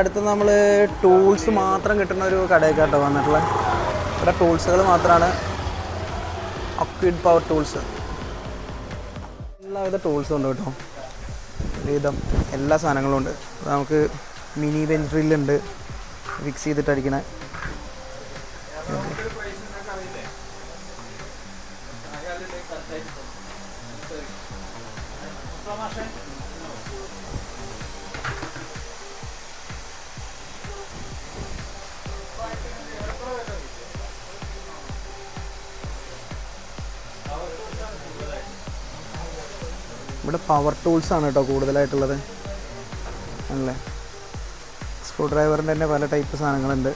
അടുത്ത് നമ്മൾ ടൂൾസ് മാത്രം കിട്ടുന്ന ഒരു കടയൊക്കെയാട്ടോ വന്നിട്ടുള്ളത്. ഇവിടെ ടൂൾസുകൾ മാത്രമാണ്. അക്വിഡ് പവർ ടൂൾസ്, എല്ലാവിധ ടൂൾസും ഉണ്ട് കേട്ടോ. വിധം എല്ലാ സാധനങ്ങളും ഉണ്ട്. നമുക്ക് മിനി ബെഞ്ച് ഡ്രില്ലുണ്ട്, ഫിക്സ് ചെയ്തിട്ട് അടിക്കണ. ഇവിടെ പവർ ടൂൾസാണ് കേട്ടോ കൂടുതലായിട്ടുള്ളത്. അല്ലേ, സ്ക്രൂ ഡ്രൈവറിൻ്റെ തന്നെ പല ടൈപ്പ് സാധനങ്ങളുണ്ട്.